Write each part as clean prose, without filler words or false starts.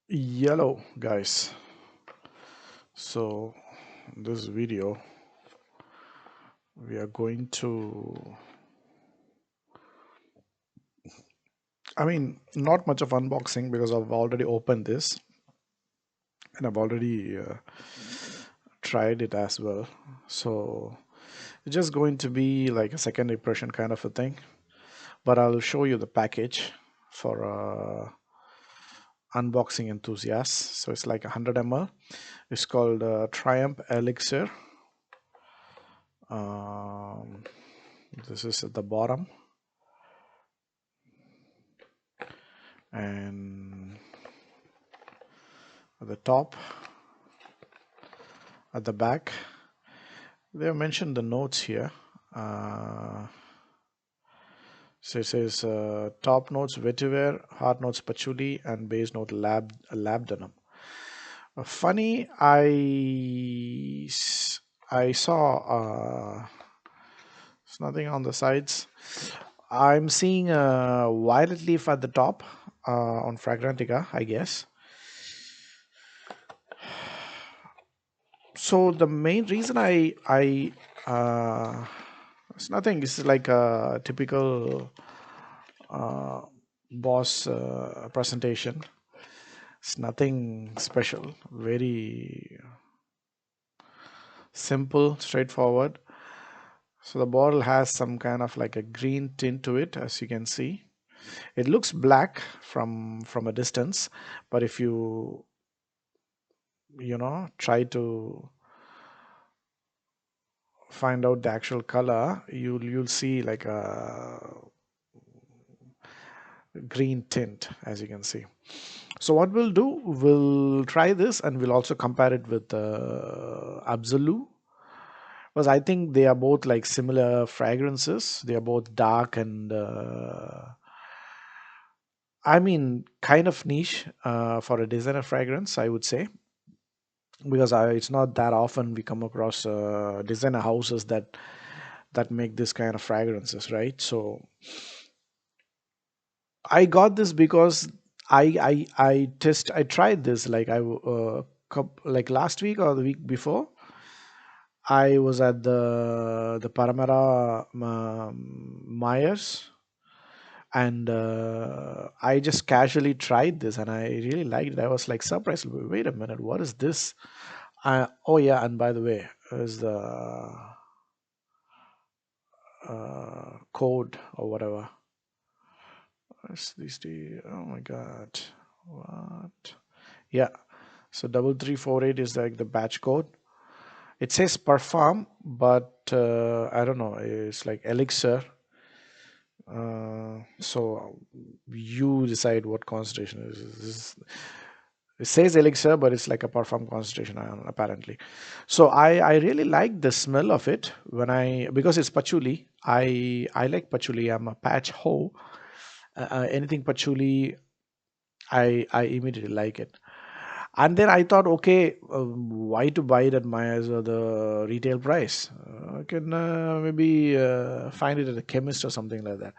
Yellow guys. So this video we are going to, not much of unboxing because I've already opened this and I've already tried it as well. So it's just going to be like a second impression kind of a thing, but I'll show you the package for unboxing enthusiasts. So it's like 100 ml. It's called Triumph Elixir. um, this is at the bottom, and at the top, at the back, they have mentioned the notes here. So it says top notes vetiver, heart notes patchouli, and base note labdanum. Funny, I saw there's nothing on the sides. I'm seeing a violet leaf at the top on Fragrantica, I guess. So the main reason it's nothing. It's like a typical uh, boss presentation. It's nothing special. Very simple, straightforward. So the bottle has some kind of like a green tint to it, as you can see. It looks black from a distance, but if try to find out the actual color, you'll see like a green tint, as you can see. So what we'll do, we'll try this and we'll also compare it with Absolu, because I think they are both like similar fragrances. They are both dark and kind of niche for a designer fragrance, I would say, because it's not that often we come across designer houses that make this kind of fragrances, right? So I got this because I tried this like like last week or the week before. I was at the Paramara Myers, and I just casually tried this and I really liked it. I was like surprised. Wait a minute, what is this? Oh yeah, and by the way, is the code or whatever. What's these two? Oh my god, what? Yeah, so 3348 is like the batch code. It says perform, but I don't know. It's like Elixir. So you decide what concentration it says Elixir, but it's like a perform concentration apparently. So I really like the smell of it when I because it's patchouli. I like patchouli. I'm a patch ho. Anything patchouli, I immediately like it. And then I thought, okay, why to buy it at Myers or the retail price? I can maybe find it at a chemist or something like that.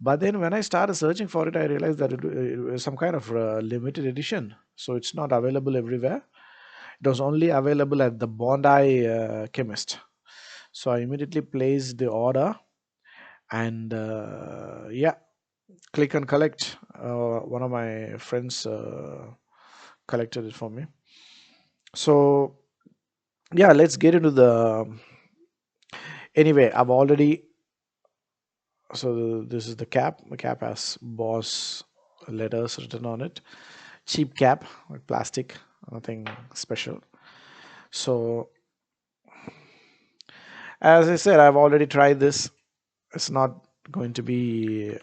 But then when I started searching for it, I realized that it was some kind of limited edition. So it's not available everywhere. It was only available at the Bondi chemist. So I immediately placed the order and yeah, click and collect. One of my friends collected it for me. So yeah, let's get into the anyway. I've already so this is the cap. The cap has boss letters written on it. Cheap cap with plastic, nothing special. So as I said, I've already tried this. It's not going to be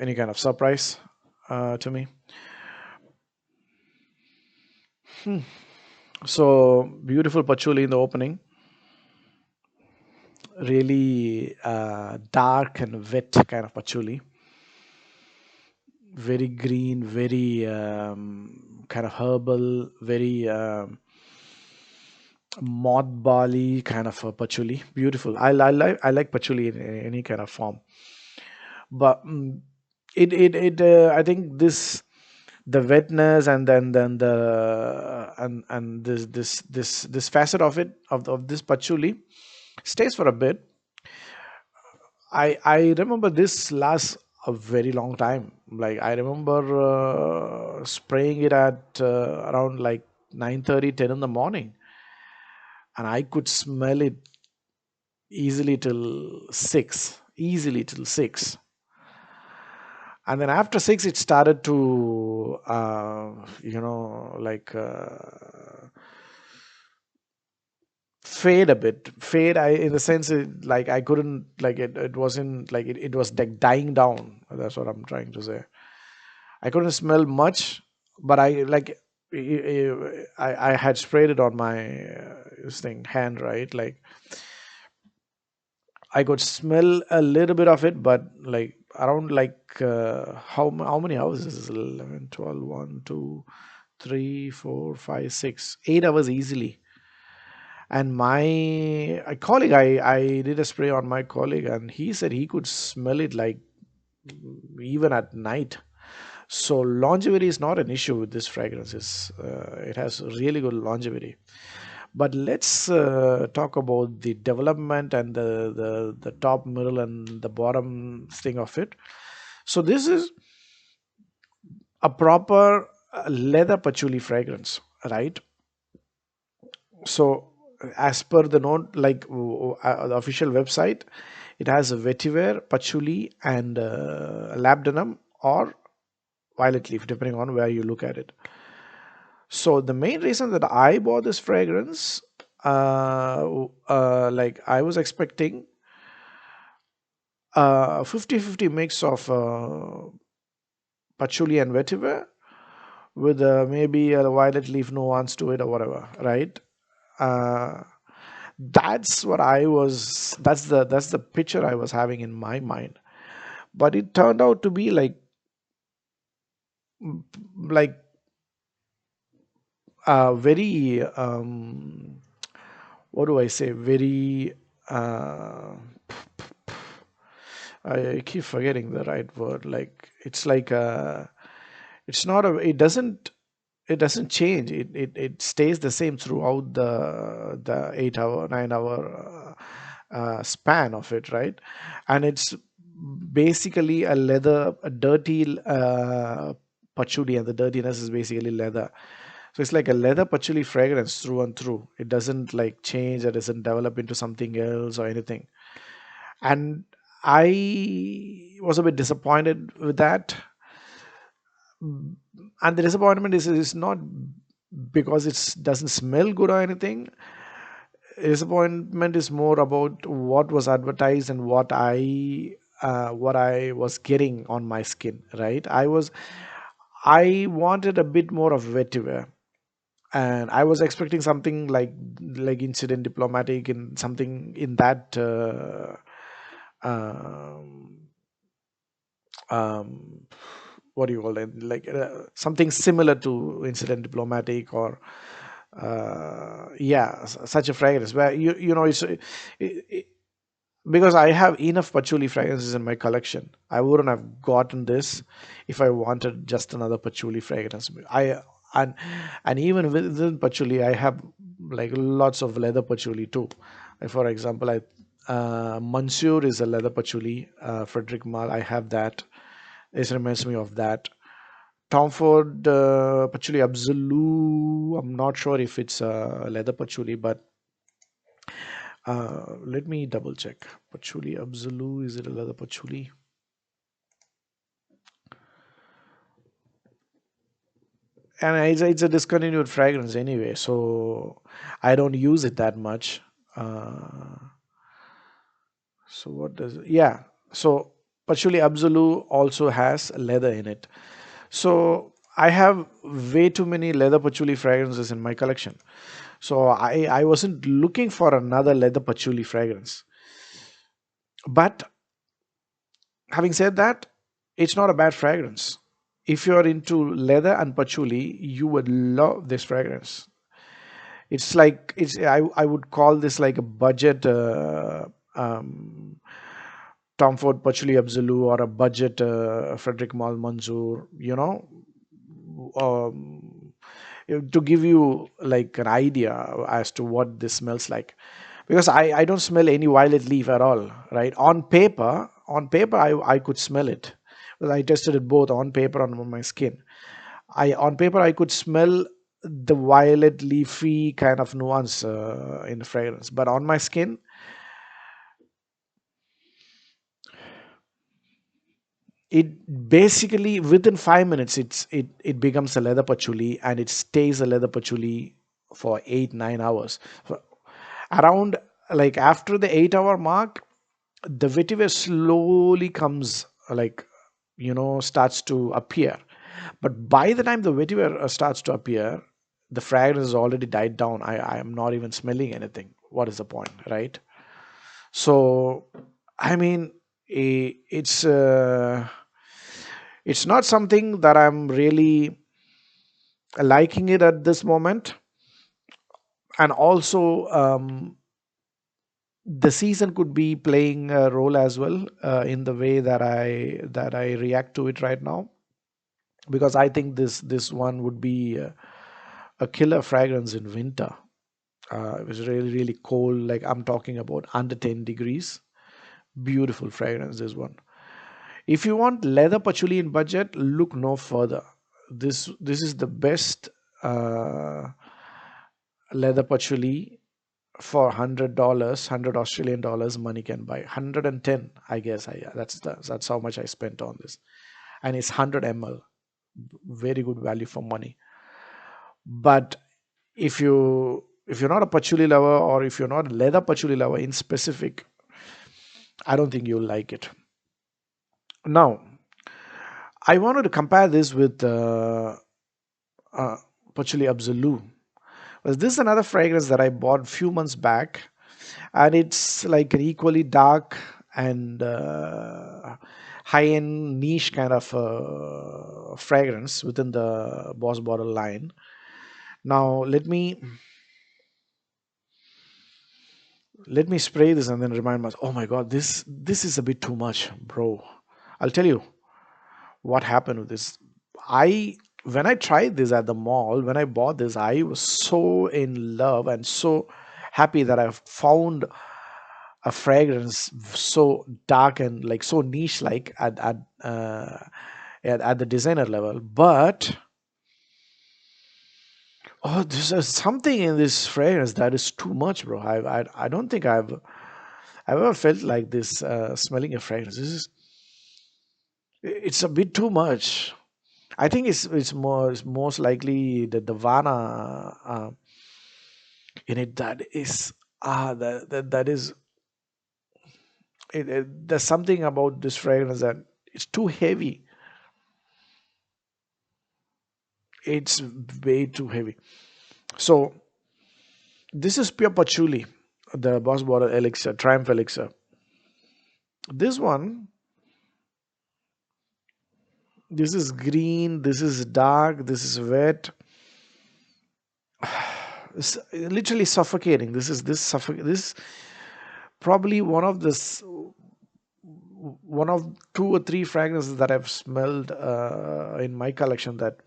any kind of surprise to me. So beautiful patchouli in the opening, really dark and wet kind of patchouli, very green, very kind of herbal, very moth barley kind of patchouli. Beautiful. I like patchouli in any kind of form, but I think this, the wetness, and then the and this facet of it, of this patchouli, stays for a bit. I remember this lasts a very long time. Like I remember spraying it at around like 9:30, 10 in the morning, and I could smell it easily till 6, easily till 6. And then after 6 it started to fade a bit. Fade, I in the sense like I couldn't, like it wasn't like it was like dying down. That's what I'm trying to say. I couldn't smell much, but I like I had sprayed it on my this thing hand, right? Like I could smell a little bit of it, but like around like how many hours is this? 11, 12, 1, 2, 3, 4, 5, 6, 8 hours easily. And my colleague, I did a spray on my colleague, and he said he could smell it like even at night. So longevity is not an issue with this fragrance. It has really good longevity. But let's talk about the development and the top, middle, and the bottom thing of it. So this is a proper leather patchouli fragrance, right? So as per the note, like the official website, it has a vetiver, patchouli, and labdanum or violet leaf, depending on where you look at it. So the main reason that I bought this fragrance, like I was expecting 50-50 mix of patchouli and vetiver with maybe a violet leaf nuance to it or whatever, right? Uh, that's what I was. That's the picture I was having in my mind. But it turned out to be like very what do I say? Very I keep forgetting the right word. Like it's like it's not a. It doesn't change. It stays the same throughout the 8 hour, 9 hour span of it, right? And it's basically a leather, a dirty patchouli, and the dirtiness is basically leather. So it's like a leather patchouli fragrance through and through. It doesn't like change. It doesn't develop into something else or anything. And I was a bit disappointed with that. And the disappointment is not because it doesn't smell good or anything. Disappointment is more about what was advertised and what I was getting on my skin, right? I wanted a bit more of vetiver, and I was expecting something like incident diplomatic and something in that um, um, what do you call it, like something similar to incident diplomatic, or yeah, such a fragrance where it, because I have enough patchouli fragrances in my collection. I wouldn't have gotten this if I wanted just another patchouli fragrance. And and even within patchouli, I have like lots of leather patchouli too. Like for example, Monsieur is a leather patchouli. Frederick Mal, I have that. It reminds me of that. Tom Ford patchouli absolu. I'm not sure if it's a leather patchouli, but let me double check. Patchouli Absolu, is it a leather patchouli? And it's a discontinued fragrance anyway, so I don't use it that much. Uh, so what does it? Yeah, so Patchouli Absolu also has leather in it. So I have way too many leather patchouli fragrances in my collection. So I wasn't looking for another leather patchouli fragrance. But having said that, it's not a bad fragrance. If you're into leather and patchouli, you would love this fragrance. It's like I would call this like a budget um, Tom Ford Patchouli Absolu or a budget Frederick Mal Manzoor, um, to give you like an idea as to what this smells like. Because I don't smell any violet leaf at all, right? On paper, I could smell it. Because I tested it both on paper and on my skin. On paper I could smell the violet leafy kind of nuance in the fragrance, but on my skin it basically within 5 minutes it becomes a leather patchouli, and it stays a leather patchouli for 8 9 hours. For around, like, after the 8 hour mark, the vetiver slowly comes, like, starts to appear. But by the time the vetiver starts to appear, the fragrance has already died down. I am not even smelling anything. What is the point, right? So, I mean, it's not something that I'm really liking it at this moment. And also, the season could be playing a role as well, in the way that I react to it right now, because I think this one would be a killer fragrance in winter. It was really really cold, like I'm talking about under 10 degrees. Beautiful fragrance, this one. If you want leather patchouli in budget, look no further. This is the best uh, leather patchouli for $100, 100 Australian dollars. Money can buy 110, I guess. That's how much I spent on this, and it's 100 ml. Very good value for money. But if you're not a patchouli lover, or if you're not a leather patchouli lover in specific, I don't think you'll like it. Now, I wanted to compare this with uh, patchouli absolu. Well, this is another fragrance that I bought few months back, and it's like an equally dark and high-end niche kind of fragrance within the Boss Bottle line. Now, let me spray this and then remind myself. Oh my God, this is a bit too much, bro. I'll tell you what happened with this. I When I tried this at the mall, when I bought this, I was so in love and so happy that I found a fragrance so dark and like so niche, like at the designer level. But oh, there's something in this fragrance that is too much, bro. I don't think I've ever felt like this smelling a fragrance. It's a bit too much. I think it's most likely the Vana in it that is that is there's something about this fragrance that it's too heavy. It's way too heavy. So this is pure patchouli, the Boss Bottle Elixir, Triumph Elixir. This one, this is green, this is dark, this is wet. It's literally suffocating. This probably one of two or three fragrances that I've smelled in my collection that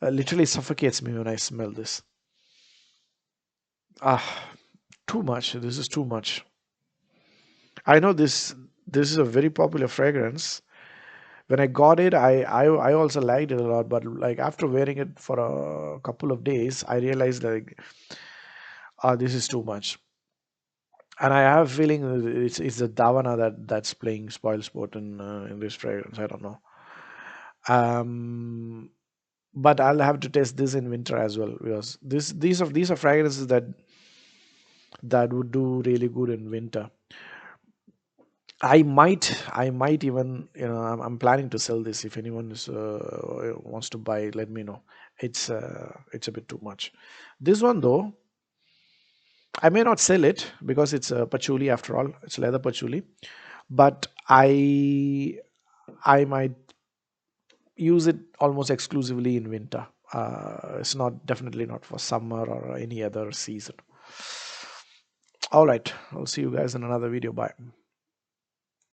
literally suffocates me when I smell this. Ah, too much. This is too much. I know this is a very popular fragrance. When I got it, I also liked it a lot. But like after wearing it for a couple of days, I realized like, this is too much. And I have a feeling it's the Davana that's playing spoil sport in this fragrance. I don't know. Um, but I'll have to test this in winter as well, because these are fragrances that would do really good in winter. I might even, I'm planning to sell this. If anyone wants to buy, let me know. It's a bit too much. This one though, I may not sell it because it's a patchouli after all. It's leather patchouli, but I might use it almost exclusively in winter. It's not definitely not for summer or any other season. All right, I'll see you guys in another video. Bye.